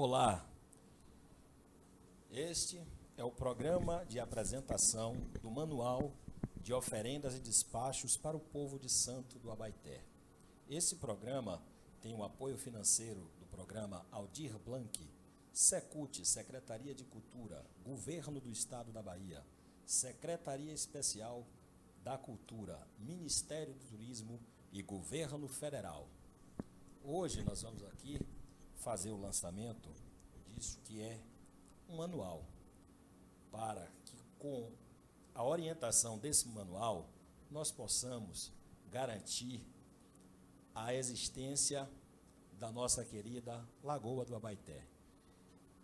Olá, este é o programa de apresentação do Manual de Oferendas e Despachos para o Povo de Santo do Abaeté. Esse programa tem o apoio financeiro do programa Aldir Blanc, Secult, Secretaria de Cultura, Governo do Estado da Bahia, Secretaria Especial da Cultura, Ministério do Turismo e Governo Federal. Hoje nós vamos aqui fazer o lançamento disso que é um manual, para que com a orientação desse manual nós possamos garantir a existência da nossa querida Lagoa do Abaeté.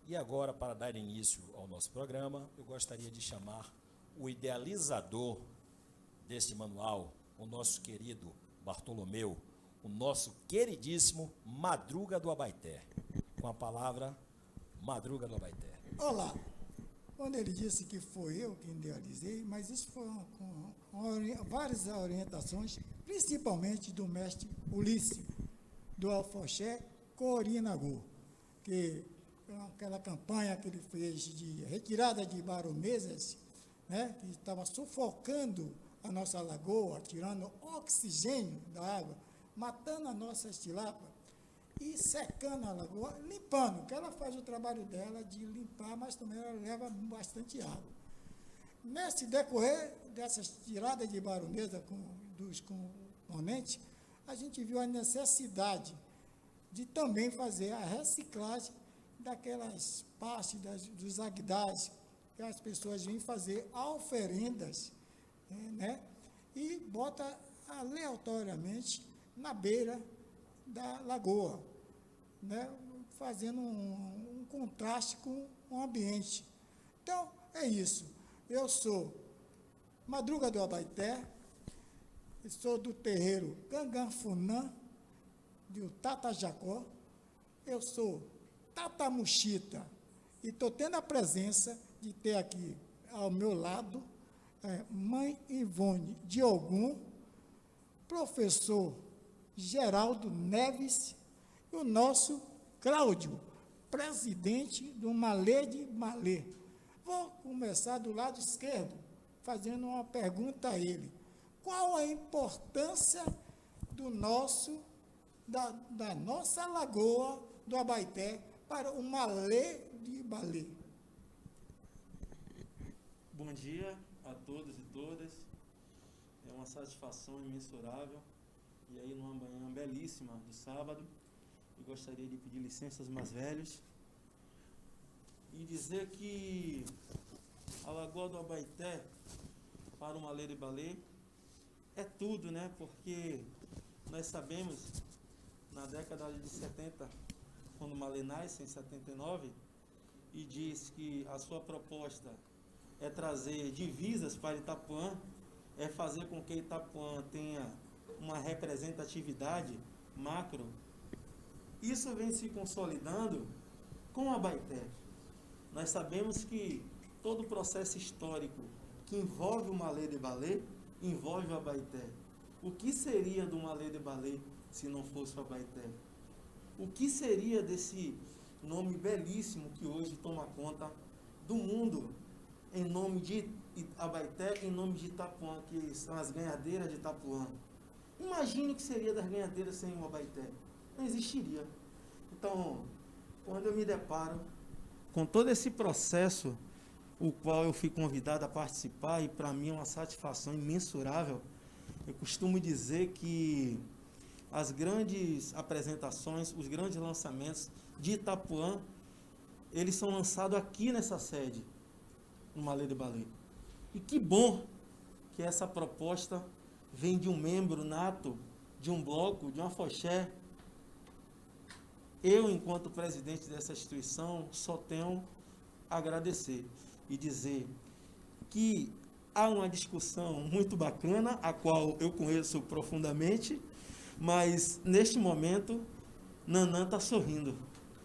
E agora, para dar início ao nosso programa, eu gostaria de chamar o idealizador deste manual, o nosso querido Bartolomeu, o nosso queridíssimo Madruga do Abaeté. Com a palavra, Madruga do Abaeté. Olá, quando ele disse que foi eu que idealizei, mas isso foi com várias orientações, principalmente do mestre Ulisses, do Alfoxé Corinagu, que aquela campanha que ele fez de retirada de baronesas, né, que estava sufocando a nossa lagoa, tirando oxigênio da água, matando as nossas tilápias e secando a lagoa, limpando, que ela faz o trabalho dela de limpar, mas também ela leva bastante água. Nesse decorrer dessas tiradas de baronesa dos componentes, a gente viu a necessidade de também fazer a reciclagem daquelas partes dos agdás, que as pessoas vêm fazer oferendas, né, e bota aleatoriamente na beira da lagoa, né, fazendo um contraste com o ambiente. Então, é isso. Eu sou Madruga do Abaeté, sou do terreiro Ganganfunã, do Tata Jacó, eu sou Tata Muxita, e estou tendo a presença de ter aqui ao meu lado Mãe Ivone de Ogum, professor Geraldo Neves e o nosso Cláudio, presidente do Malê de Malê. Vou começar do lado esquerdo, fazendo uma pergunta a ele. Qual a importância da nossa lagoa do Abaeté para o Malê de Malê? Bom dia a todos e todas. É uma satisfação imensurável. E aí, numa manhã belíssima de sábado, eu gostaria de pedir licença aos mais velhos e dizer que a Lagoa do Abaeté, para o Malê de Balê, é tudo, né? Porque nós sabemos, na década de 70, quando o Malê nasce, em 79, e diz que a sua proposta é trazer divisas para Itapuã, é fazer com que Itapuã tenha uma representatividade macro. Isso vem se consolidando com a Abaeté. Nós sabemos que todo o processo histórico que envolve o Malê de Balê, envolve o Abaeté. O que seria do Malê de Balê se não fosse o Abaeté? O que seria desse nome belíssimo que hoje toma conta do mundo, em nome de Abaeté, em nome de Itapuã, que são as ganhadeiras de Itapuã? Imagine o que seria das ganhadeiras sem o Abaeté. Não existiria. Então, quando eu me deparo com todo esse processo, o qual eu fui convidado a participar, e para mim é uma satisfação imensurável, eu costumo dizer que as grandes apresentações, os grandes lançamentos de Itapuã, eles são lançados aqui nessa sede, no Malê de Balê. E que bom que essa proposta vem de um membro nato, de um bloco, de uma Alfoxé. Eu, enquanto presidente dessa instituição, só tenho a agradecer e dizer que há uma discussão muito bacana, a qual eu conheço profundamente, mas neste momento Nanã está sorrindo,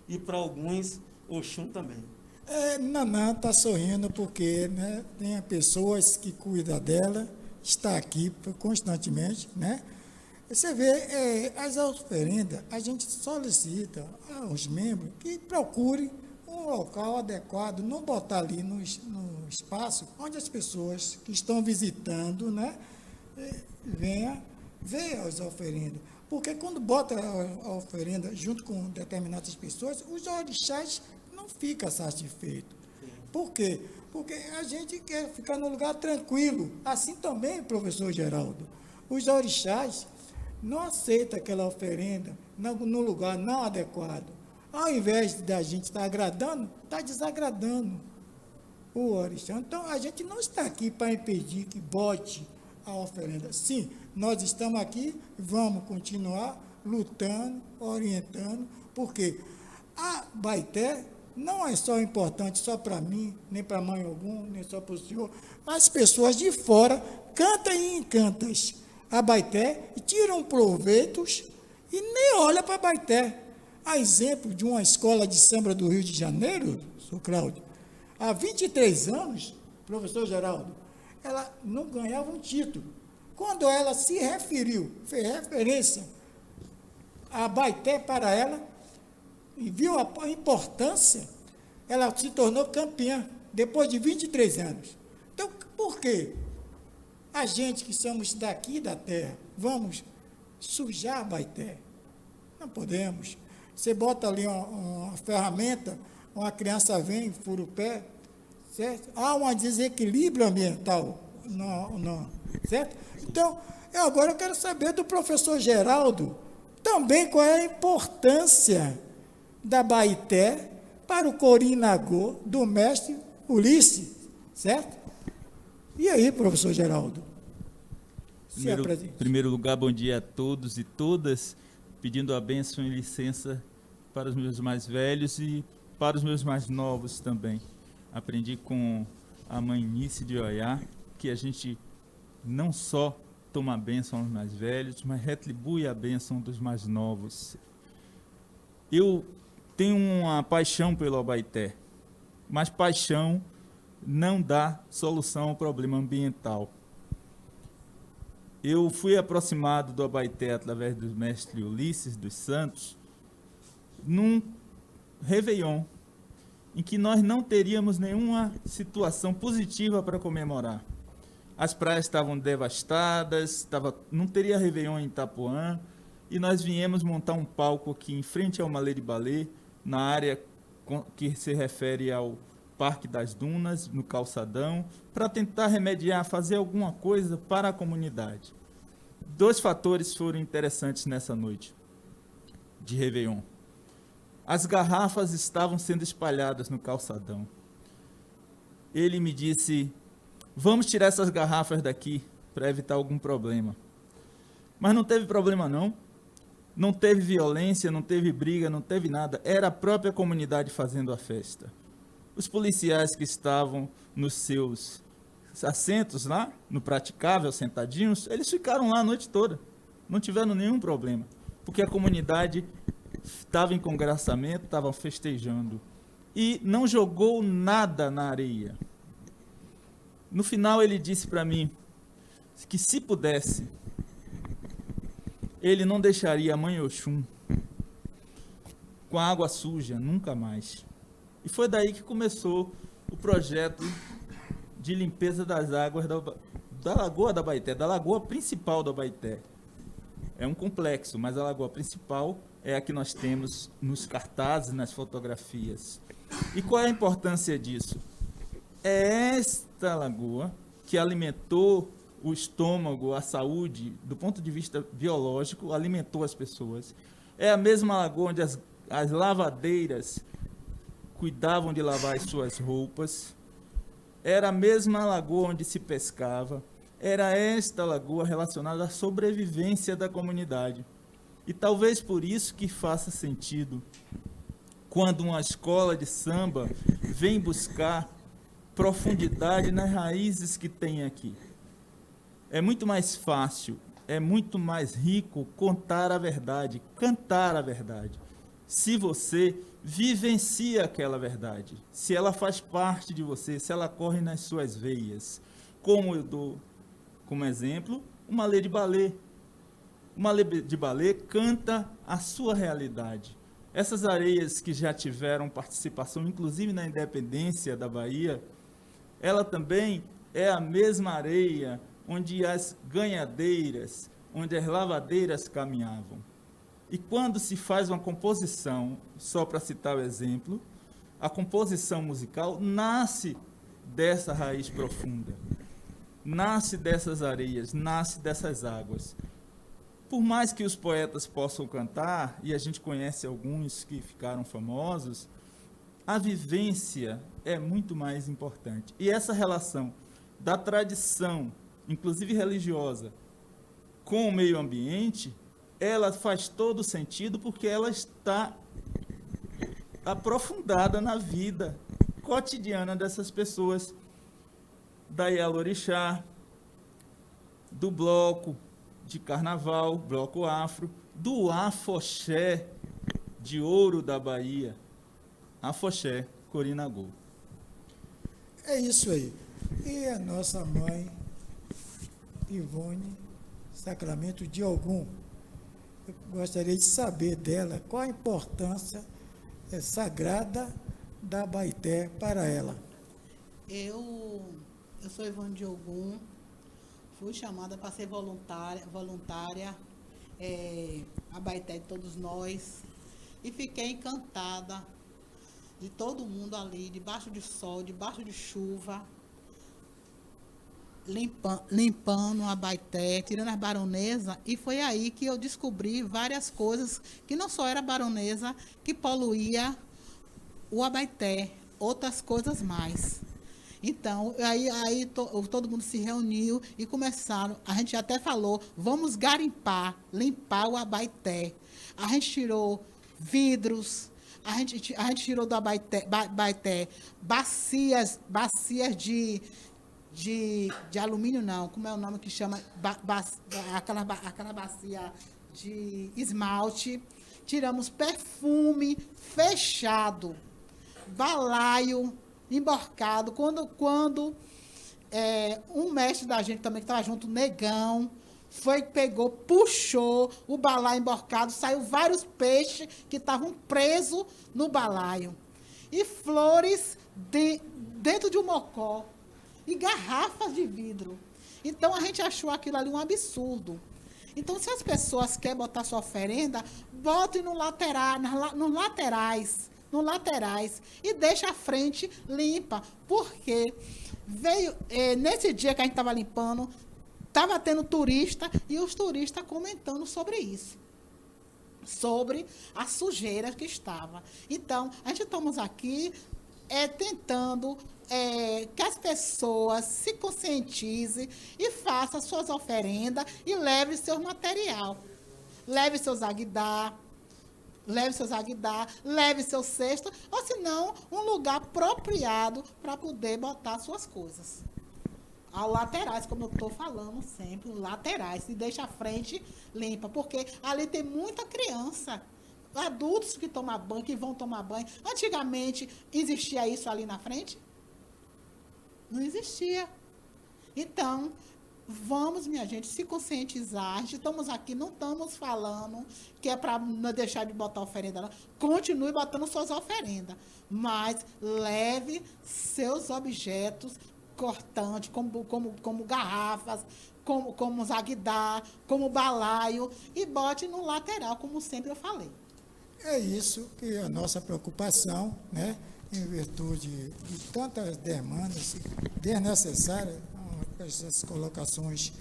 e para alguns Oxum também. Nanã está sorrindo porque, né, tem pessoas que cuidam dela, está aqui constantemente, né? Você vê, as oferendas, a gente solicita aos membros que procurem um local adequado, não botar ali no espaço onde as pessoas que estão visitando, né, venham ver as oferendas. Porque quando bota a oferenda junto com determinadas pessoas, os orixás não ficam satisfeitos. Por quê? Porque a gente quer ficar num lugar tranquilo. Assim também, professor Geraldo. Os orixás não aceitam aquela oferenda no lugar não adequado. Ao invés da gente estar agradando, está desagradando o orixá. Então, a gente não está aqui para impedir que bote a oferenda. Sim, nós estamos aqui, vamos continuar lutando, orientando, porque a Abaeté não é só importante só para mim, nem para mãe algum, nem só para o senhor. As pessoas de fora cantam e encantam a Abaeté e tiram proveitos e nem olham para a Abaeté. A exemplo de uma escola de samba do Rio de Janeiro, senhor Cláudio, há 23 anos, professor Geraldo, ela não ganhava um título. Quando ela se referiu, fez referência a Abaeté para ela, e viu a importância, ela se tornou campeã, depois de 23 anos. Então, por quê? A gente que somos daqui da terra, vamos sujar a Abaeté? Não podemos. Você bota ali uma ferramenta, uma criança vem, fura o pé, certo? Há um desequilíbrio ambiental, não, certo? Então, agora eu quero saber do professor Geraldo, também qual é a importância da Abaeté para o Corinagô do mestre Ulisses, certo? E aí, professor Geraldo? Em primeiro lugar, bom dia a todos e todas, pedindo a bênção e licença para os meus mais velhos e para os meus mais novos também. Aprendi com a mãe Nice de Oiá que a gente não só toma a bênção aos mais velhos, mas retribui a bênção dos mais novos. Eu tenho uma paixão pelo Abaeté, mas paixão não dá solução ao problema ambiental. Eu fui aproximado do Abaeté através do mestre Ulisses dos Santos num Réveillon, em que nós não teríamos nenhuma situação positiva para comemorar. As praias estavam devastadas, não teria Réveillon em Itapuã, e nós viemos montar um palco aqui em frente ao Malê de Balê, na área que se refere ao Parque das Dunas, no calçadão, para tentar remediar, fazer alguma coisa para a comunidade. 2 fatores foram interessantes nessa noite de Réveillon. As garrafas estavam sendo espalhadas no calçadão. Ele me disse, vamos tirar essas garrafas daqui para evitar algum problema. Mas não teve problema não. Não teve violência, não teve briga, não teve nada. Era a própria comunidade fazendo a festa. Os policiais que estavam nos seus assentos lá, no praticável, sentadinhos, eles ficaram lá a noite toda. Não tiveram nenhum problema. Porque a comunidade estava em congraçamento, estava festejando. E não jogou nada na areia. No final ele disse para mim que se pudesse, ele não deixaria a mãe Oxum com a água suja, nunca mais. E foi daí que começou o projeto de limpeza das águas da Lagoa da Abaeté, da lagoa principal da Abaeté. É um complexo, mas a lagoa principal é a que nós temos nos cartazes, nas fotografias. E qual é a importância disso? É esta lagoa que alimentou o estômago, a saúde, do ponto de vista biológico, alimentou as pessoas. É a mesma lagoa onde as lavadeiras cuidavam de lavar as suas roupas. Era a mesma lagoa onde se pescava. Era esta lagoa relacionada à sobrevivência da comunidade. E talvez por isso que faça sentido quando uma escola de samba vem buscar profundidade nas raízes que tem aqui. É muito mais fácil, é muito mais rico contar a verdade, cantar a verdade, se você vivencia aquela verdade, se ela faz parte de você, se ela corre nas suas veias. Como eu dou como exemplo, o Malê de Balê. uma lebre de balé canta a sua realidade. Essas areias que já tiveram participação, inclusive na independência da Bahia, ela também é a mesma areia onde as ganhadeiras, onde as lavadeiras caminhavam. E quando se faz uma composição, só para citar o exemplo, a composição musical nasce dessa raiz profunda, nasce dessas areias, nasce dessas águas. Por mais que os poetas possam cantar, e a gente conhece alguns que ficaram famosos, a vivência é muito mais importante. E essa relação da tradição, inclusive religiosa, com o meio ambiente, ela faz todo sentido porque ela está aprofundada na vida cotidiana dessas pessoas, da Ialorixá, do bloco de carnaval, bloco afro, do afoxé de ouro da Bahia, afoxé Corinagô. É isso aí. E a nossa mãe, Ivone Sacramento de Ogum, eu gostaria de saber dela qual a importância sagrada da Abaeté para ela. Eu sou Ivone de Ogum, fui chamada para ser voluntária Abaeté de todos nós, e fiquei encantada de todo mundo ali, debaixo de sol, debaixo de chuva, limpando a Abaeté, tirando as baronesas, e foi aí que eu descobri várias coisas, que não só era baronesa que poluía o Abaeté, outras coisas mais. Então, aí todo mundo se reuniu e começaram, a gente até falou, vamos garimpar, limpar o Abaeté. A gente tirou vidros, a gente tirou do Abaeté bacias de alumínio, não, como é o nome que chama, aquela bacia de esmalte. Tiramos perfume fechado, balaio emborcado. Quando um mestre da gente também, que estava junto, Negão, pegou, puxou o balaio emborcado, saiu vários peixes que estavam presos no balaio. E flores dentro de um mocó. E garrafas de vidro. Então, a gente achou aquilo ali um absurdo. Então, se as pessoas querem botar sua oferenda, botem nos laterais, e deixa a frente limpa. Porque nesse dia que a gente estava limpando, estava tendo turista, e os turistas comentando sobre isso, sobre a sujeira que estava. Então, a gente estamos aqui tentando que as pessoas se conscientizem e façam suas oferendas e levem seu material. Leve seus aguidar, leve seu cesto, ou se não, um lugar apropriado para poder botar suas coisas. Aos laterais, como eu estou falando sempre, laterais, e deixa a frente limpa, porque ali tem muita criança, adultos que tomam banho, que vão tomar banho. Antigamente, existia isso ali na frente? Não existia. Então, vamos, minha gente, se conscientizar. Estamos aqui, não estamos falando que é para não deixar de botar oferenda, não. Continue botando suas oferendas, mas leve seus objetos cortantes, como garrafas, como zaguidá, como balaio, e bote no lateral, como sempre eu falei. É isso que é a nossa preocupação, né? Em virtude de tantas demandas desnecessárias, essas colocações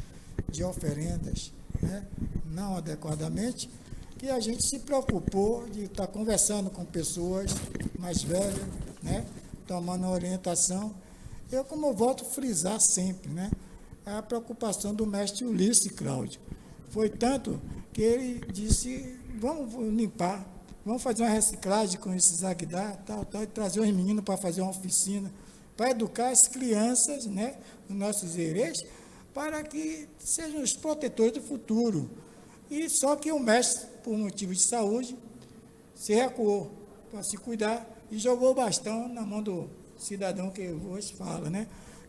de oferendas, né, não adequadamente, que a gente se preocupou de estar conversando com pessoas mais velhas, né, tomando orientação. Eu, como eu volto a frisar sempre, né, a preocupação do mestre Ulisses, Cláudio, foi tanto que ele disse, vamos limpar, vamos fazer uma reciclagem com esses aguidar, e trazer os meninos para fazer uma oficina, para educar as crianças, né, os nossos herês, para que sejam os protetores do futuro. E só que o mestre, por motivo de saúde, se recuou para se cuidar e jogou o bastão na mão do cidadão que hoje fala, né?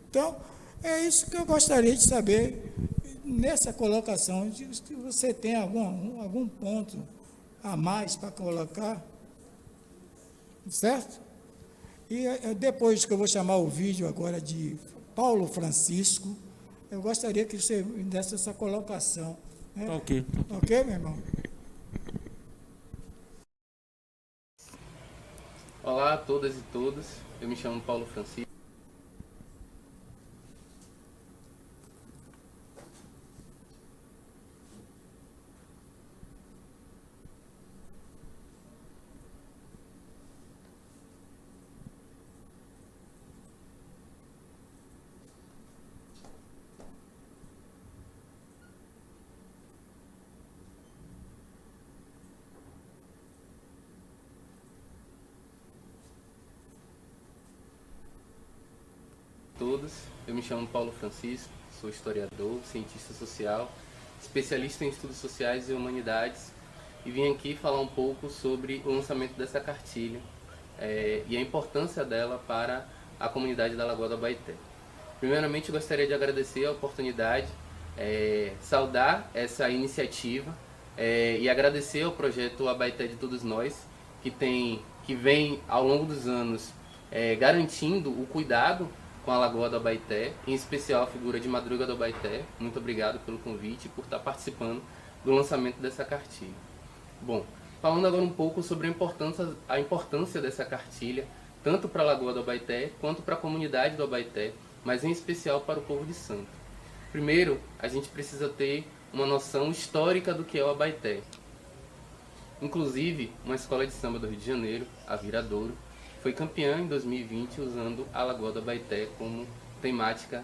Então, é isso que eu gostaria de saber nessa colocação, se você tem algum ponto a mais para colocar, certo? E depois que eu vou chamar o vídeo agora de Paulo Francisco, eu gostaria que você me desse essa colocação. Né? Tá ok. Ok, meu irmão? Olá a todas e todos, eu me chamo Paulo Francisco. Todos, eu me chamo Paulo Francisco, sou historiador, cientista social, especialista em estudos sociais e humanidades e vim aqui falar um pouco sobre o lançamento dessa cartilha e a importância dela para a comunidade da Lagoa do Abaeté. Primeiramente, gostaria de agradecer a oportunidade, saudar essa iniciativa e agradecer ao projeto Abaeté de Todos Nós, que vem ao longo dos anos garantindo o cuidado com a Lagoa do Abaeté, em especial a figura de Madruga do Abaeté. Muito obrigado pelo convite e por estar participando do lançamento dessa cartilha. Bom, falando agora um pouco sobre a importância dessa cartilha, tanto para a Lagoa do Abaeté quanto para a comunidade do Abaeté, mas em especial para o povo de Santo. Primeiro, a gente precisa ter uma noção histórica do que é o Abaeté. Inclusive, uma escola de samba do Rio de Janeiro, a Viradouro, foi campeã em 2020 usando a Lagoa do Abaeté como temática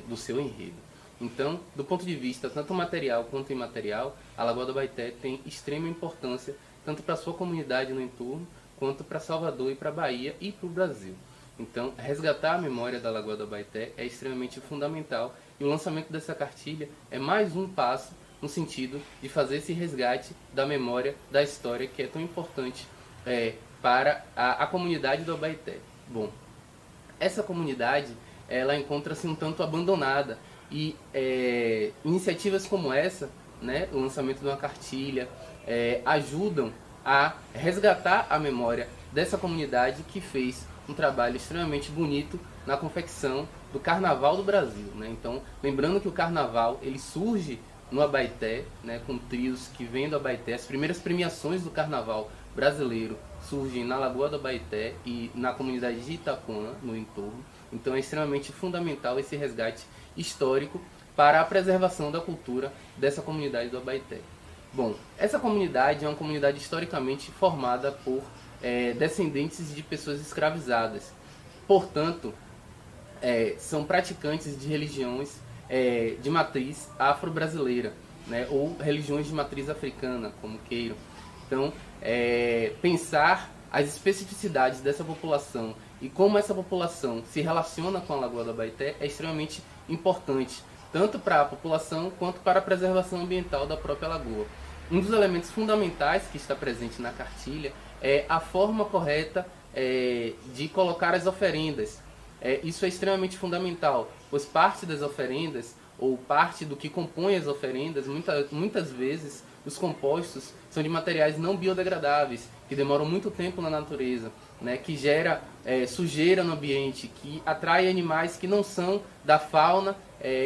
do seu enredo. Então, do ponto de vista tanto material quanto imaterial, a Lagoa do Abaeté tem extrema importância tanto para a sua comunidade no entorno, quanto para Salvador e para a Bahia e para o Brasil. Então, resgatar a memória da Lagoa do Abaeté é extremamente fundamental e o lançamento dessa cartilha é mais um passo no sentido de fazer esse resgate da memória, da história que é tão importante para a comunidade do Abaeté. Bom, essa comunidade ela encontra-se um tanto abandonada e iniciativas como essa, né, o lançamento de uma cartilha, ajudam a resgatar a memória dessa comunidade que fez um trabalho extremamente bonito na confecção do Carnaval do Brasil, né? Então, lembrando que o Carnaval ele surge no Abaeté, né, com trios que vêm do Abaeté. As primeiras premiações do Carnaval brasileiro surgem na Lagoa do Abaeté e na comunidade de Itapuã, no entorno. Então é extremamente fundamental esse resgate histórico para a preservação da cultura dessa comunidade do Abaeté. Bom, essa comunidade é uma comunidade historicamente formada por descendentes de pessoas escravizadas. Portanto, são praticantes de religiões de matriz afro-brasileira, né, ou religiões de matriz africana, como queiram. Então, pensar as especificidades dessa população e como essa população se relaciona com a Lagoa do Abaeté é extremamente importante, tanto para a população quanto para a preservação ambiental da própria lagoa. Um dos elementos fundamentais que está presente na cartilha é a forma correta de colocar as oferendas. Isso é extremamente fundamental, pois parte das oferendas, ou parte do que compõe as oferendas, muitas vezes os compostos são de materiais não biodegradáveis, que demoram muito tempo na natureza, né, que gera sujeira no ambiente, que atrai animais que não são da fauna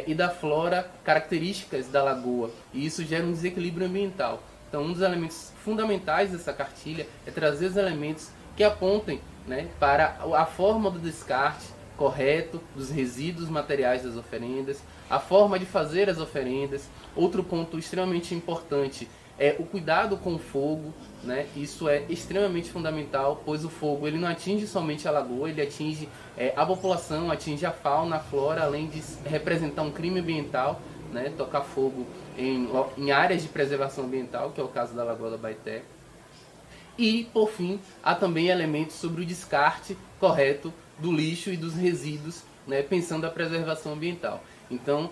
e da flora características da lagoa, e isso gera um desequilíbrio ambiental. Então, um dos elementos fundamentais dessa cartilha é trazer os elementos que apontem, né, para a forma do descarte correto dos resíduos materiais das oferendas, a forma de fazer as oferendas. Outro ponto extremamente importante é o cuidado com o fogo, né? Isso é extremamente fundamental, pois o fogo ele não atinge somente a lagoa, ele atinge a população, atinge a fauna, a flora, além de representar um crime ambiental, né? Tocar fogo em áreas de preservação ambiental, que é o caso da Lagoa do Abaeté. E, por fim, há também elementos sobre o descarte correto do lixo e dos resíduos, né, pensando a preservação ambiental. Então,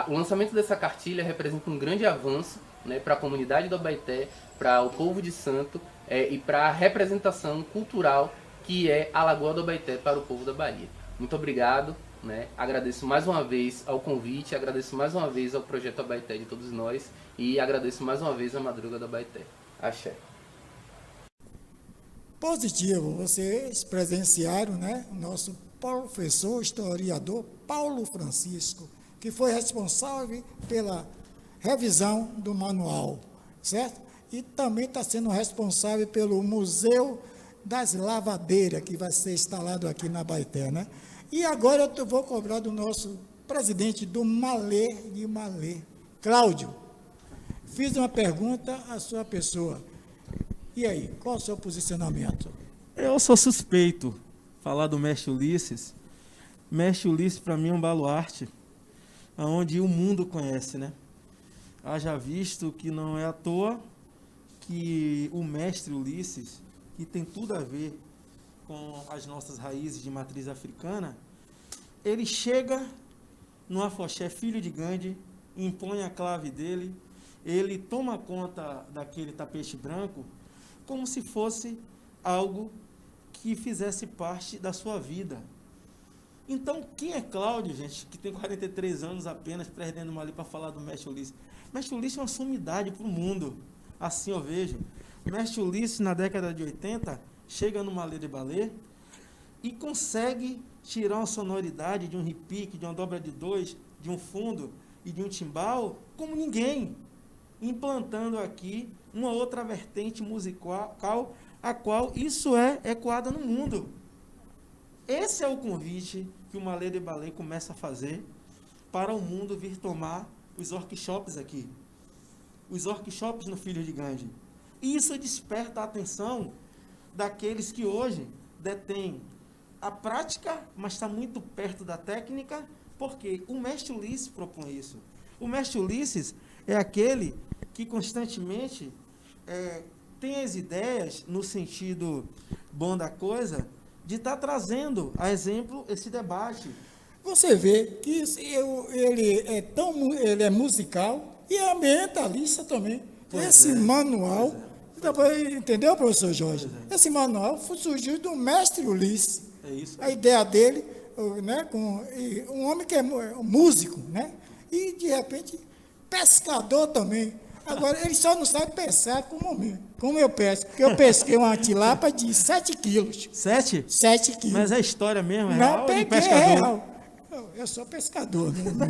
o lançamento dessa cartilha representa um grande avanço, né, para a comunidade do Abaeté, para o povo de Santo e para a representação cultural que é a Lagoa do Abaeté para o povo da Bahia. Muito obrigado né? Agradeço mais uma vez ao convite, agradeço mais uma vez ao Projeto Abaeté de todos nós e agradeço mais uma vez a Madruga do Abaeté. Axé. Positivo, vocês presenciaram, né, o nosso professor historiador Paulo Francisco, que foi responsável pela revisão do manual, certo? E também está sendo responsável pelo Museu das Lavadeiras, que vai ser instalado aqui na Abaeté, né? E agora eu vou cobrar do nosso presidente do Malê de Malê, Cláudio. Fiz uma pergunta à sua pessoa. E aí, qual o seu posicionamento? Eu sou suspeito falar do Mestre Ulisses. Mestre Ulisses, para mim, é um baluarte, onde o mundo conhece, né? Haja visto que não é à toa que o Mestre Ulisses, que tem tudo a ver com as nossas raízes de matriz africana, ele chega no afoxé filho de Gandhi, impõe a clave dele, ele toma conta daquele tapete branco como se fosse algo que fizesse parte da sua vida. Então, quem é Cláudio, gente, que tem 43 anos apenas, perdendo uma ali para falar do Mestre Ulisses? Mestre Ulisses é uma sumidade para o mundo, assim eu vejo. Mestre Ulisses, na década de 80, chega no Malê de Balê e consegue tirar uma sonoridade de um repique, de uma dobra de dois, de um fundo e de um timbal, como ninguém, implantando aqui uma outra vertente musical, a qual isso é ecoada no mundo. Esse é o convite que o Malê de Balê começa a fazer para o mundo vir tomar os workshops aqui. Os workshops no Filho de Gandhi. E isso desperta a atenção daqueles que hoje detêm a prática, mas está muito perto da técnica, porque o Mestre Ulisses propõe isso. O Mestre Ulisses é aquele que constantemente tem as ideias, no sentido bom da coisa, de estar trazendo, a exemplo, esse debate. Você vê que ele é musical e é ambientalista também. Esse manual, entendeu, professor Jorge? Esse manual surgiu do Mestre Ulisses. É isso. A ideia dele, né, um homem que é músico, né? E, de repente, pescador também. Agora, ele só não sabe pescar como eu pesco, porque eu pesquei uma tilápia de 7 quilos. 7? 7 quilos. Mas é história mesmo, é Não real, peguei, pescador. é real. Eu sou pescador, né?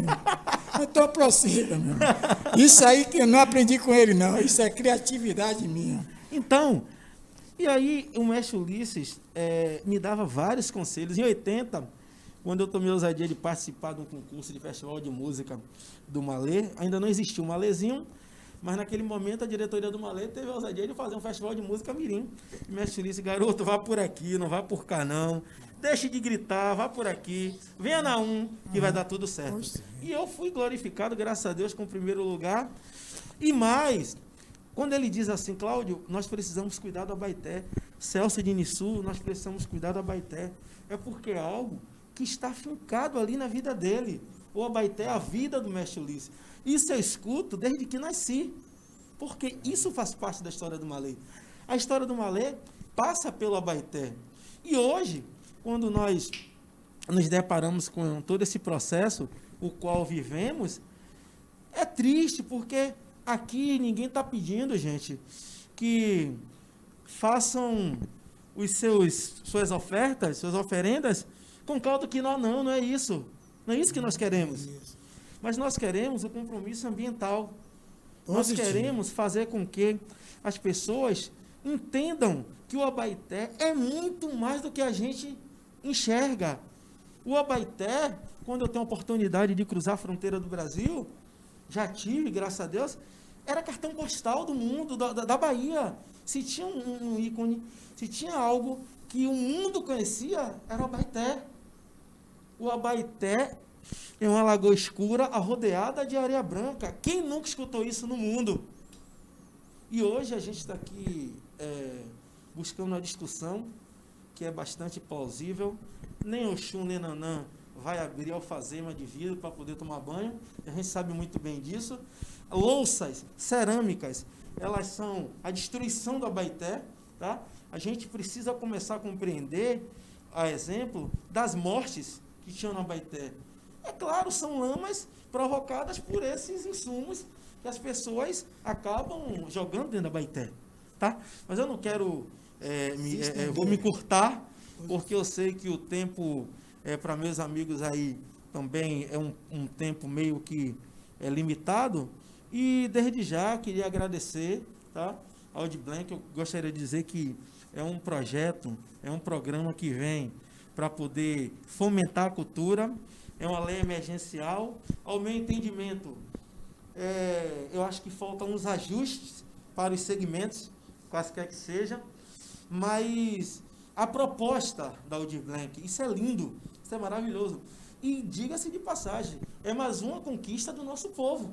Então, prossiga, meu. Isso aí que eu não aprendi com ele, não. Isso é criatividade minha. Então, e aí o Mestre Ulisses me dava vários conselhos. Em 80, quando eu tomei a ousadia de participar de um concurso de festival de música do Malê, ainda não existia o Malézinho, mas naquele momento a diretoria do Malê teve a ousadia de fazer um festival de música mirim. O Mestre Ulisses, garoto, vá por aqui, não vá por cá não. Deixe de gritar, vá por aqui, venha na que vai dar tudo certo. E eu fui glorificado, graças a Deus, com o primeiro lugar. E mais, quando ele diz assim, Cláudio, nós precisamos cuidar do Abaeté. Celso de Nissu, nós precisamos cuidar do Abaeté. É porque é algo que está fincado ali na vida dele. O Abaeté é a vida do Mestre Ulisses. Isso eu escuto desde que nasci, porque isso faz parte da história do Malê. A história do Malê passa pelo Abaeté. E hoje, quando nós nos deparamos com todo esse processo, o qual vivemos, é triste, porque aqui ninguém está pedindo, gente, que façam suas ofertas, suas oferendas, com caldo que não é isso. Não é isso que nós queremos. Mas nós queremos o compromisso ambiental. Nós queremos fazer com que as pessoas entendam que o Abaeté é muito mais do que a gente enxerga. O Abaeté, quando eu tenho a oportunidade de cruzar a fronteira do Brasil, já tive, graças a Deus, era cartão postal do mundo, da Bahia. Se tinha um ícone, se tinha algo que o mundo conhecia, era o Abaeté. O Abaeté é uma lagoa escura arrodeada de areia branca. Quem nunca escutou isso no mundo? E hoje a gente está aqui buscando uma discussão que é bastante plausível. Nem Oxum, nem Nanã vai abrir alfazema de vidro para poder tomar banho. A gente sabe muito bem disso. Louças, cerâmicas, elas são a destruição do Abaeté. Tá? A gente precisa começar a compreender, a exemplo, das mortes que tinha no Abaeté? É claro, são lamas provocadas por esses insumos que as pessoas acabam jogando dentro da Abaeté, tá? Mas eu não quero, vou me encurtar, porque eu sei que o tempo, para meus amigos aí, também é um tempo meio que limitado. E desde já queria agradecer, tá, ao Audiblanc. Eu gostaria de dizer que é um projeto, é um programa que vem para poder fomentar a cultura, é uma lei emergencial. Ao meu entendimento, eu acho que faltam uns ajustes para os segmentos, quaisquer que seja, mas a proposta da Audiblanc, isso é lindo, isso é maravilhoso. E diga-se de passagem, é mais uma conquista do nosso povo.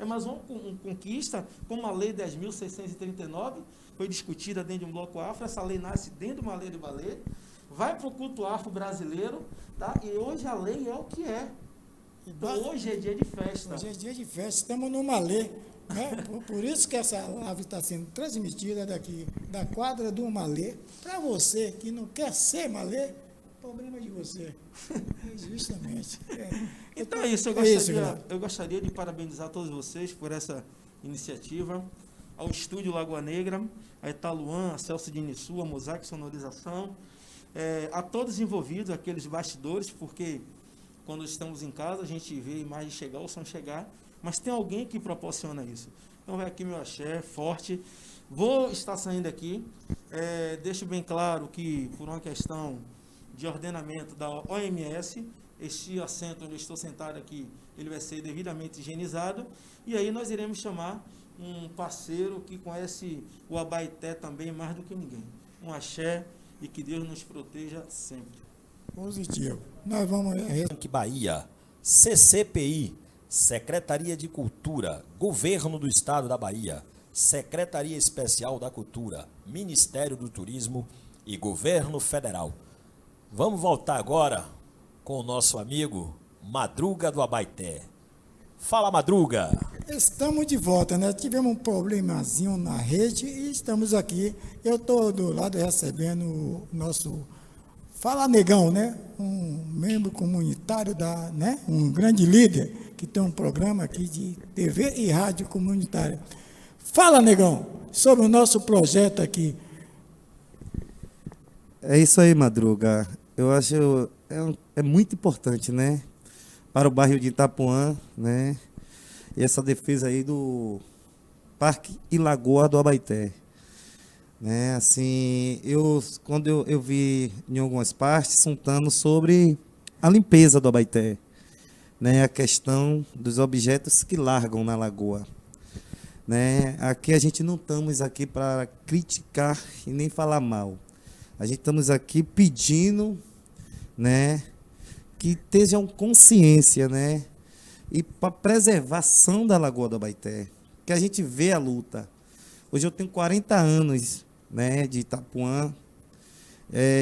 É mais uma conquista, como a Lei 10.639, foi discutida dentro de um bloco afro. Essa lei nasce dentro de uma lei de balé, vai para o culto afro brasileiro, tá? E hoje a lei é o que é. Então, hoje é dia de festa. Hoje é dia de festa, estamos numa lei. Né? Por isso que essa live está sendo transmitida daqui, da quadra do Malê. Para você que não quer ser Malê, problema de você. Justamente. Então é isso, eu gostaria de parabenizar todos vocês por essa iniciativa, ao Estúdio Lagoa Negra, a Italuan, a Celso de Inissu, a Mosaic Sonorização, a todos os envolvidos, aqueles bastidores, porque quando estamos em casa a gente vê a imagem chegar, o som chegar, mas tem alguém que proporciona isso. Então vai aqui meu axé, forte. Vou estar saindo aqui, deixo bem claro que por uma questão de ordenamento da OMS, este assento onde eu estou sentado aqui, ele vai ser devidamente higienizado, e aí nós iremos chamar um parceiro que conhece o Abaeté também mais do que ninguém. Um axé, e que Deus nos proteja sempre. Positivo. Nós vamos... Banco Bahia, CCPI, Secretaria de Cultura, Governo do Estado da Bahia, Secretaria Especial da Cultura, Ministério do Turismo e Governo Federal. Vamos voltar agora com o nosso amigo Madruga do Abaeté. Fala, Madruga! Estamos de volta, né? Tivemos um problemazinho na rede e estamos aqui. Eu estou do lado recebendo o nosso Fala Negão, né? Um membro comunitário né? Um grande líder que tem um programa aqui de TV e rádio comunitária. Fala, Negão, sobre o nosso projeto aqui. É isso aí, Madruga. Eu acho é muito importante, né? Para o bairro de Itapuã, né? E essa defesa aí do Parque e Lagoa do Abaeté. Né? Assim, quando eu vi em algumas partes contando sobre a limpeza do Abaeté, né? A questão dos objetos que largam na lagoa. Né? Aqui a gente não estamos aqui para criticar e nem falar mal. A gente estamos aqui pedindo, né, que tenham consciência, né, e para preservação da Lagoa do Abaeté, que a gente vê a luta. Hoje eu tenho 40 anos, né, de Itapuã,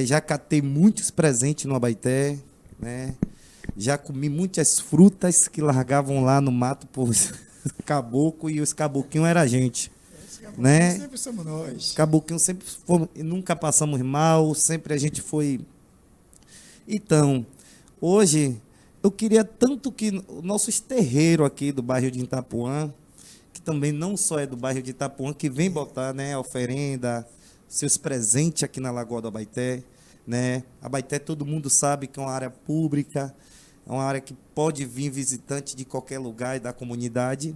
já catei muitos presentes no Abaeté, né, já comi muitas frutas que largavam lá no mato por caboclo, e os caboclinhos era a gente. Né? Sempre somos nós. Caboclinho sempre foi, nunca passamos mal, sempre a gente foi. Então, hoje, eu queria tanto que nossos terreiros aqui do bairro de Itapuã, que também não só é do bairro de Itapuã, que vem botar, né, a oferenda, seus presentes aqui na Lagoa do Abaeté, né? Abaeté todo mundo sabe que é uma área pública, é uma área que pode vir visitante de qualquer lugar e da comunidade,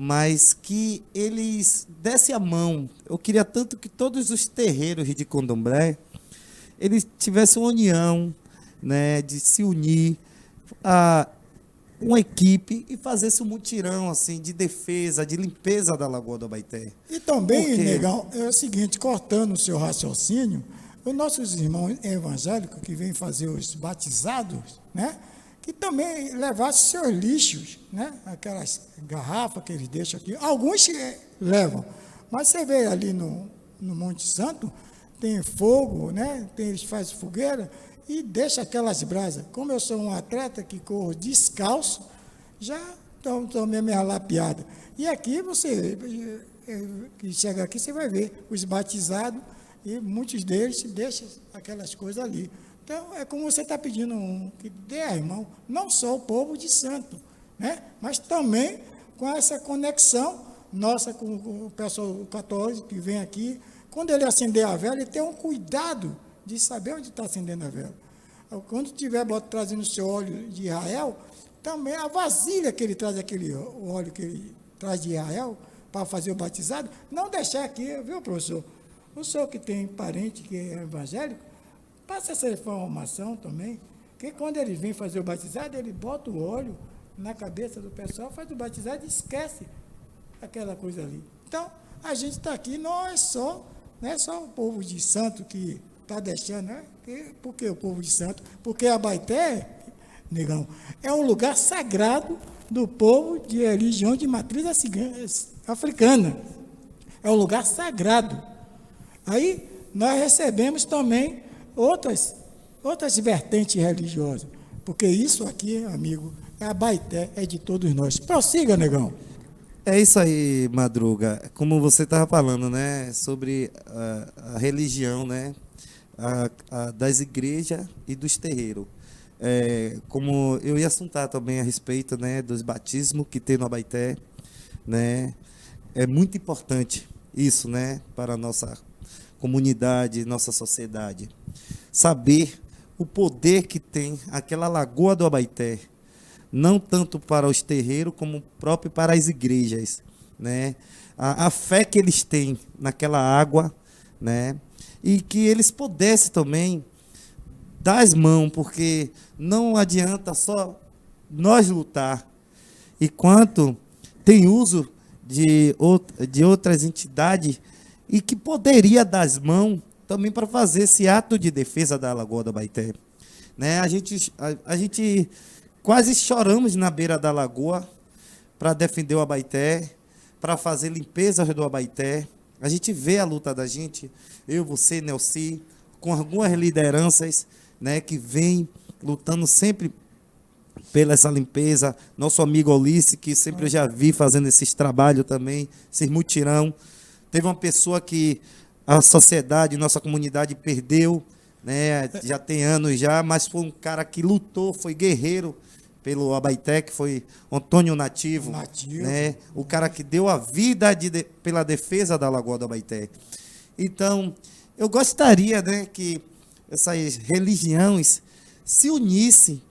mas que eles dessem a mão. Eu queria tanto que todos os terreiros de Candomblé, eles tivessem uma união, né, de se unir a uma equipe e fazesse um mutirão assim, de defesa, de limpeza da Lagoa do Abaeté. E também, Negão, é o seguinte, cortando o seu raciocínio, os nossos irmãos evangélicos que vêm fazer os batizados, né, que também levassem seus lixos, né? Aquelas garrafas que eles deixam aqui. Alguns levam, mas você vê ali no Monte Santo, tem fogo, né? Eles fazem fogueira e deixam aquelas brasas. Como eu sou um atleta que corro descalço, já estou mesmo arlapiado. E aqui você, que chega aqui, você vai ver os batizados, e muitos deles deixam aquelas coisas ali. Então, é como você está pedindo que dê a irmão, não só o povo de santo, né? Mas também com essa conexão nossa com o pessoal católico que vem aqui. Quando ele acender a vela, ele tem um cuidado de saber onde está acendendo a vela. Quando estiver trazendo o seu óleo de Israel, também a vasilha que ele traz, o óleo que ele traz de Israel, para fazer o batizado, não deixar aqui, viu, professor? O senhor que tem parente que é evangélico, passa essa informação também, que quando ele vem fazer o batizado, ele bota o óleo na cabeça do pessoal, faz o batizado e esquece aquela coisa ali. Então, a gente está aqui, não é só o povo de santo que está deixando, né? Por que o povo de santo? Porque Abaeté, negão, é um lugar sagrado do povo de religião de matriz africana. É um lugar sagrado. Aí nós recebemos também outras vertentes religiosas, porque isso aqui, amigo, é Abaeté, é de todos nós. Prossiga, negão. É isso aí, Madruga. Como você estava falando, né, sobre a religião, né, das igrejas e dos terreiros. Como eu ia assuntar também a respeito, né, dos batismos que tem no Abaeté, né, é muito importante isso, né, para a nossa comunidade, nossa sociedade, saber o poder que tem aquela lagoa do Abaeté, não tanto para os terreiros como próprio para as igrejas, né, a fé que eles têm naquela água, né, e que eles pudessem também dar as mãos, porque não adianta só nós lutar, enquanto tem uso de outras entidades e que poderia dar as mãos também para fazer esse ato de defesa da Lagoa do Abaeté. Né? A gente quase choramos na beira da lagoa para defender o Abaeté, para fazer limpeza do Abaeté. A gente vê a luta da gente, eu, você, Nelci, com algumas lideranças, né, que vem lutando sempre pela essa limpeza. Nosso amigo Ulisses, que sempre eu já vi fazendo esses trabalhos também, esses mutirão. Teve uma pessoa que a sociedade, nossa comunidade perdeu, né, já tem anos já, mas foi um cara que lutou, foi guerreiro pelo Abaeté, que foi Antônio Nativo. Né, o cara que deu a vida pela defesa da Lagoa do Abaeté. Então, eu gostaria, né, que essas religiões se unissem,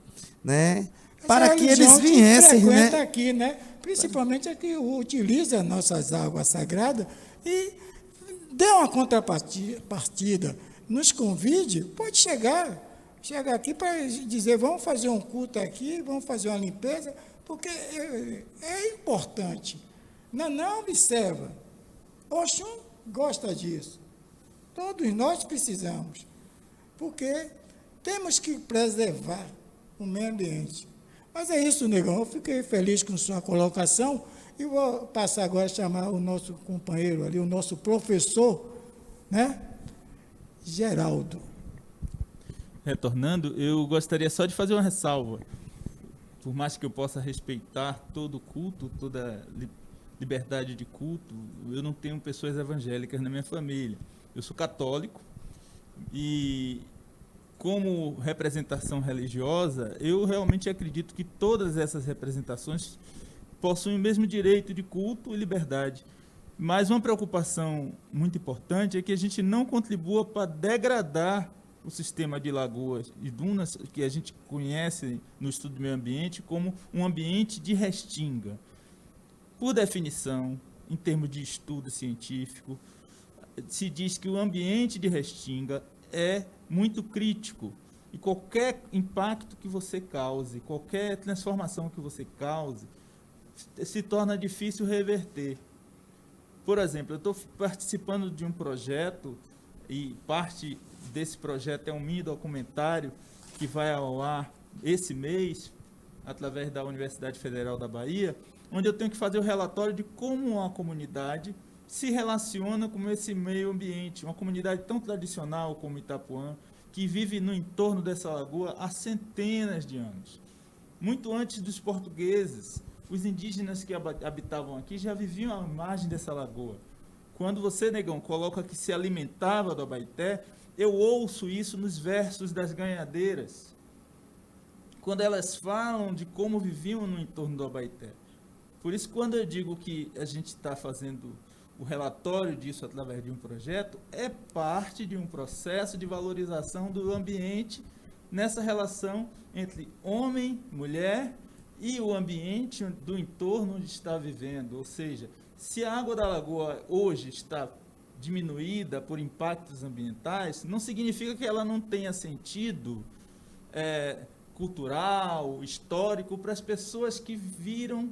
né, para que eles viessem, né, aqui, né, principalmente a que utiliza nossas águas sagradas e dê uma contrapartida, nos convide, pode chegar aqui para dizer, vamos fazer um culto aqui, vamos fazer uma limpeza, porque é importante. Não observa. Oxum gosta disso. Todos nós precisamos, porque temos que preservar o meio ambiente. Mas é isso, negão. Eu fiquei feliz com sua colocação e vou passar agora a chamar o nosso companheiro ali, o nosso professor, né? Geraldo. Retornando, eu gostaria só de fazer uma ressalva. Por mais que eu possa respeitar todo culto, toda liberdade de culto, eu não tenho pessoas evangélicas na minha família. Eu sou católico e, como representação religiosa, eu realmente acredito que todas essas representações possuem o mesmo direito de culto e liberdade. Mas uma preocupação muito importante é que a gente não contribua para degradar o sistema de lagoas e dunas, que a gente conhece no estudo do meio ambiente como um ambiente de restinga. Por definição, em termos de estudo científico, se diz que o ambiente de restinga é muito crítico e qualquer impacto que você cause, qualquer transformação que você cause, se torna difícil reverter. Por exemplo, eu estou participando de um projeto e parte desse projeto é um mini documentário que vai ao ar esse mês, através da Universidade Federal da Bahia, onde eu tenho que fazer o relatório de como uma comunidade se relaciona com esse meio ambiente, uma comunidade tão tradicional como Itapuã, que vive no entorno dessa lagoa há centenas de anos. Muito antes dos portugueses, os indígenas que habitavam aqui já viviam à margem dessa lagoa, Quando você, Negão, coloca que se alimentava do Abaeté, eu ouço isso nos versos das ganhadeiras, quando elas falam de como viviam no entorno do Abaeté. Por isso, quando eu digo que a gente está fazendo o relatório disso através de um projeto, é parte de um processo de valorização do ambiente nessa relação entre homem, mulher e o ambiente do entorno onde está vivendo. Ou seja, se a água da lagoa hoje está diminuída por impactos ambientais, não significa que ela não tenha sentido cultural, histórico, para as pessoas que viram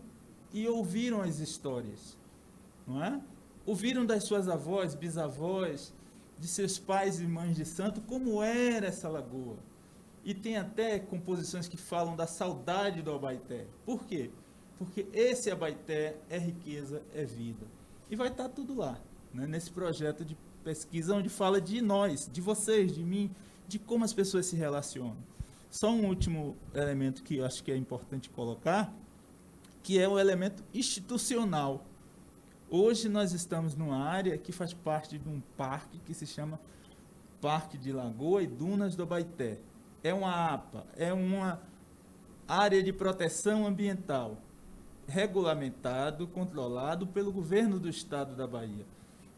e ouviram as histórias, não é? Ouviram das suas avós, bisavós, de seus pais e mães de santo, como era essa lagoa. E tem até composições que falam da saudade do Abaeté. Por quê? Porque esse Abaeté é riqueza, é vida. E vai estar tudo lá, né, nesse projeto de pesquisa, onde fala de nós, de vocês, de mim, de como as pessoas se relacionam. Só um último elemento que eu acho que é importante colocar, que é o elemento institucional. Hoje nós estamos numa área que faz parte de um parque que se chama Parque de Lagoa e Dunas do Abaeté. É uma APA, é uma área de proteção ambiental, regulamentado, controlado pelo governo do estado da Bahia.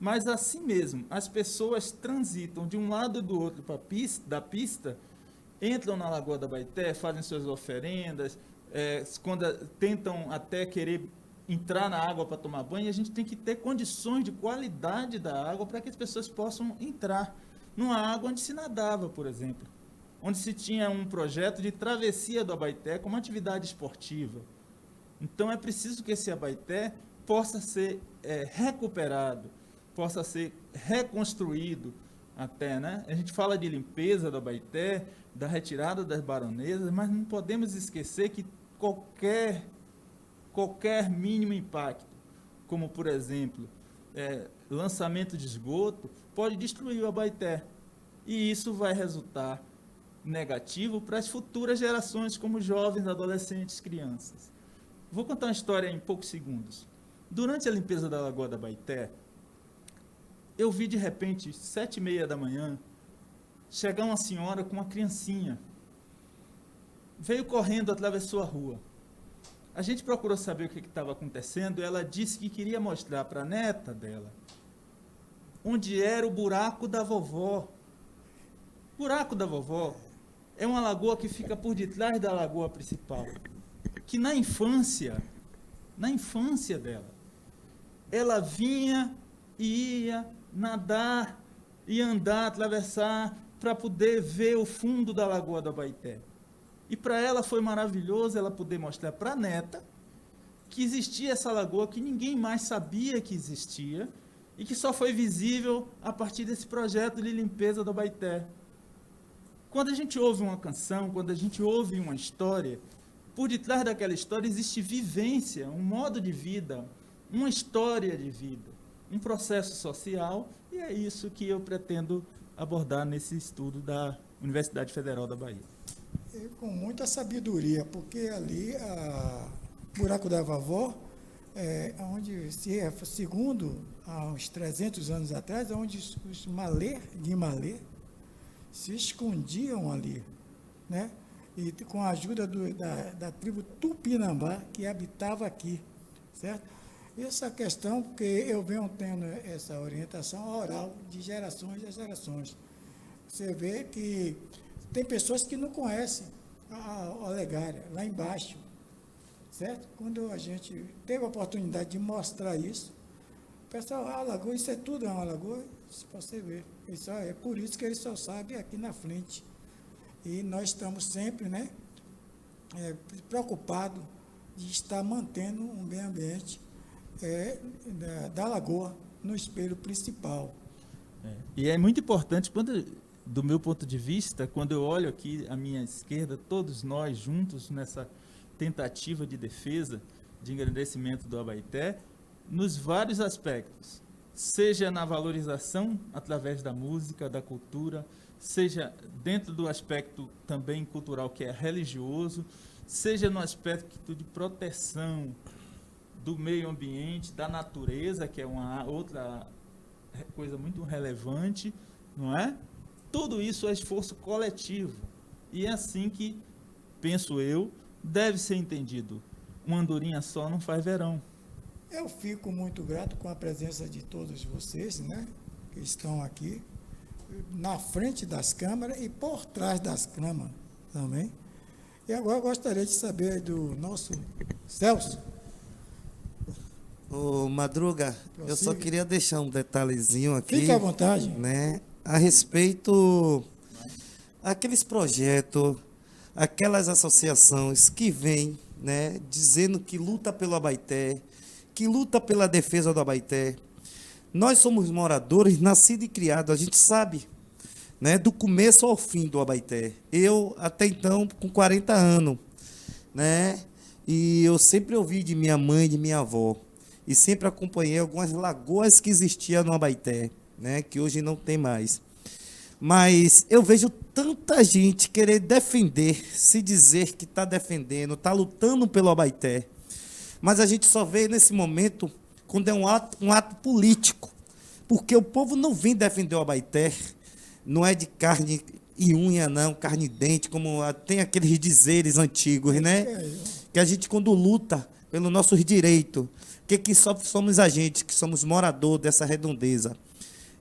Mas assim mesmo, as pessoas transitam de um lado e do outro da pista, entram na Lagoa do Abaeté, fazem suas oferendas, quando tentam até querer entrar na água para tomar banho, a gente tem que ter condições de qualidade da água para que as pessoas possam entrar numa água onde se nadava, por exemplo, onde se tinha um projeto de travessia do Abaeté como atividade esportiva. Então é preciso que esse Abaeté possa ser recuperado, possa ser reconstruído até, né? A gente fala de limpeza do Abaeté, da retirada das baronesas, mas não podemos esquecer que qualquer mínimo impacto, como por exemplo, lançamento de esgoto, pode destruir o Abaeté. E isso vai resultar negativo para as futuras gerações, como jovens, adolescentes, crianças. Vou contar uma história em poucos segundos. Durante a limpeza da Lagoa do Abaeté, eu vi de repente, 7h30 da manhã, chegar uma senhora com uma criancinha. Veio correndo, atravessou a rua. A gente procurou saber o que estava acontecendo e ela disse que queria mostrar para a neta dela onde era o buraco da vovó. O buraco da vovó é uma lagoa que fica por detrás da lagoa principal, que na infância dela, ela vinha e ia nadar e andar, atravessar, para poder ver o fundo da Lagoa do Abaeté. E para ela foi maravilhoso ela poder mostrar para a neta que existia essa lagoa que ninguém mais sabia que existia e que só foi visível a partir desse projeto de limpeza do Abaeté. Quando a gente ouve uma canção, quando a gente ouve uma história, por detrás daquela história existe vivência, um modo de vida, uma história de vida, um processo social, e é isso que eu pretendo abordar nesse estudo da Universidade Federal da Bahia. E com muita sabedoria, porque ali, Buraco da Vovó, onde, segundo, há uns 300 anos atrás, onde os malê se escondiam ali, né? E com a ajuda da tribo Tupinambá, que habitava aqui, certo? Essa questão, porque eu venho tendo essa orientação oral de gerações a gerações. Você vê que tem pessoas que não conhecem a Olegária, lá embaixo, certo? Quando a gente teve a oportunidade de mostrar isso, o pessoal, a lagoa, isso é tudo, é uma lagoa, isso você vê. É por isso que eles só sabem aqui na frente. E nós estamos sempre, né, preocupados de estar mantendo um meio ambiente da lagoa no espelho principal. E é muito importante, do meu ponto de vista, quando eu olho aqui à minha esquerda, todos nós juntos nessa tentativa de defesa, de engrandecimento do Abaeté, nos vários aspectos, seja na valorização através da música, da cultura, seja dentro do aspecto também cultural, que é religioso, seja no aspecto de proteção do meio ambiente, da natureza, que é uma outra coisa muito relevante, não é? Tudo isso é esforço coletivo. E é assim que, penso eu, deve ser entendido. Uma andorinha só não faz verão. Eu fico muito grato com a presença de todos vocês, né, que estão aqui, na frente das câmeras e por trás das câmeras também. E agora eu gostaria de saber do nosso Celso. Ô, Madruga, eu só Prossiga. queria deixar um detalhezinho aqui. Fique à vontade. Né, a respeito aqueles projetos, aquelas associações que vêm, né, dizendo que luta pelo Abaeté, que luta pela defesa do Abaeté. Nós somos moradores, nascidos e criados, a gente sabe, né, do começo ao fim do Abaeté. Eu, até então, com 40 anos, né, e eu sempre ouvi de minha mãe e de minha avó, e sempre acompanhei algumas lagoas que existiam no Abaeté, né, que hoje não tem mais. Mas eu vejo tanta gente querer defender, se dizer que está defendendo, está lutando pelo Abaeté. Mas a gente só vê nesse momento quando é um ato político. Porque o povo não vem defender o Abaeté, não é de carne e unha, não, carne e dente, como tem aqueles dizeres antigos, né? Que a gente, quando luta pelos nossos direitos, que só somos a gente, que somos morador dessa redondeza,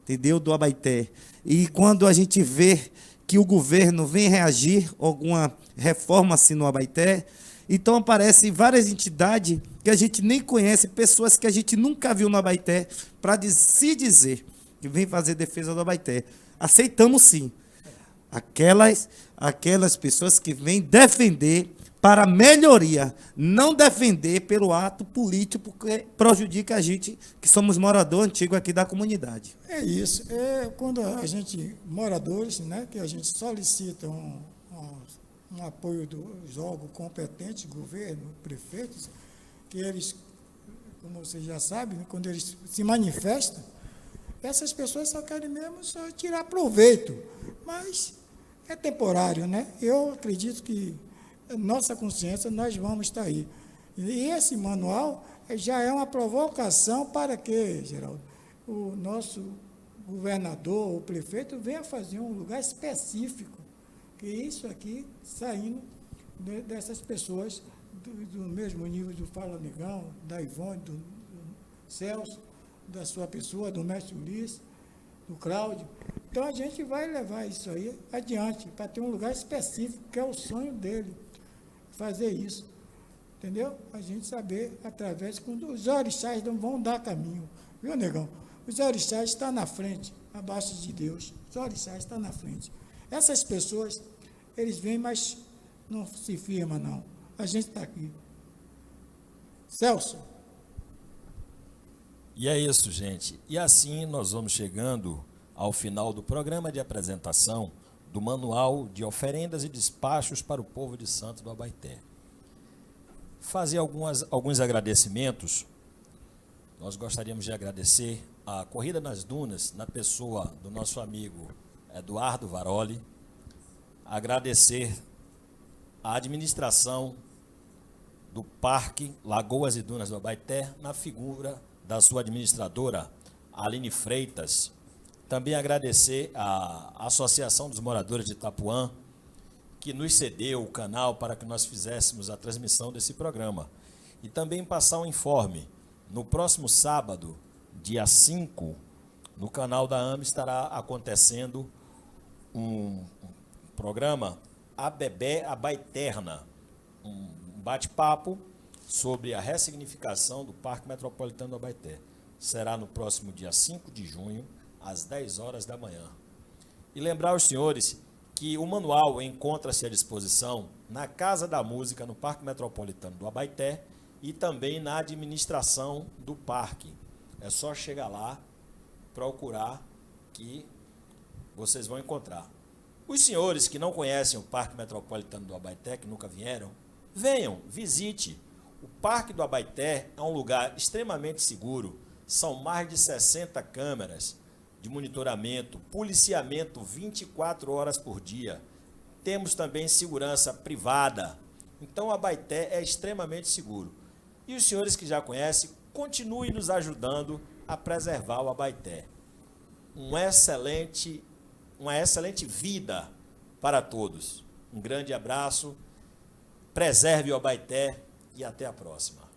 entendeu? Do Abaeté. E quando a gente vê que o governo vem reagir a alguma reforma assim no Abaeté, então aparecem várias entidades que a gente nem conhece, pessoas que a gente nunca viu no Abaeté, para se dizer que vem fazer defesa do Abaeté. Aceitamos sim. Aquelas pessoas que vêm defender para melhoria, não defender pelo ato político, porque prejudica a gente, que somos morador antigo aqui da comunidade. É isso. É quando a gente, moradores, né, que a gente solicita um apoio dos órgãos competentes, governo, prefeitos, que eles, como vocês já sabem, né, quando eles se manifestam, essas pessoas só querem mesmo só tirar proveito, mas é temporário, né? Eu acredito que nossa consciência, nós vamos estar aí. E esse manual já é uma provocação para que, Geraldo, o nosso governador, o prefeito, venha fazer um lugar específico, que isso aqui, saindo dessas pessoas do mesmo nível do Fala Negão, da Ivone, do Celso, da sua pessoa, do mestre Ulisses, do Cláudio. Então, a gente vai levar isso aí adiante, para ter um lugar específico, que é o sonho dele, fazer isso, entendeu? A gente saber, através, quando os orixás não vão dar caminho, viu, negão? Os orixás estão na frente, abaixo de Deus, os orixás estão na frente. Essas pessoas, eles vêm, mas não se firmam, não. A gente está aqui. Celso. E é isso, gente. E assim nós vamos chegando ao final do programa de apresentação do Manual de Oferendas e Despachos para o Povo de Santo do Abaeté. Fazer alguns agradecimentos. Nós gostaríamos de agradecer a Corrida nas Dunas, na pessoa do nosso amigo Eduardo Varoli. Agradecer a administração do Parque Lagoas e Dunas do Abaeté, na figura da sua administradora, Aline Freitas. Também agradecer à Associação dos Moradores de Itapuã, que nos cedeu o canal para que nós fizéssemos a transmissão desse programa. E também passar um informe. No próximo sábado, dia 5, no canal da AME estará acontecendo um programa A Bebé Abaeterna, um bate-papo sobre a ressignificação do Parque Metropolitano do Abaeté. Será no próximo dia 5 de junho, às 10 horas da manhã. E lembrar aos senhores que o manual encontra-se à disposição na Casa da Música, no Parque Metropolitano do Abaeté, e também na administração do parque. É só chegar lá, procurar, que vocês vão encontrar. Os senhores que não conhecem o Parque Metropolitano do Abaeté, que nunca vieram, venham, visite. O Parque do Abaeté é um lugar extremamente seguro. São mais de 60 câmeras de monitoramento, policiamento 24 horas por dia. Temos também segurança privada. Então, o Abaeté é extremamente seguro. E os senhores que já conhecem, continuem nos ajudando a preservar o Abaeté. uma excelente vida para todos. Um grande abraço, preserve o Abaeté e até a próxima.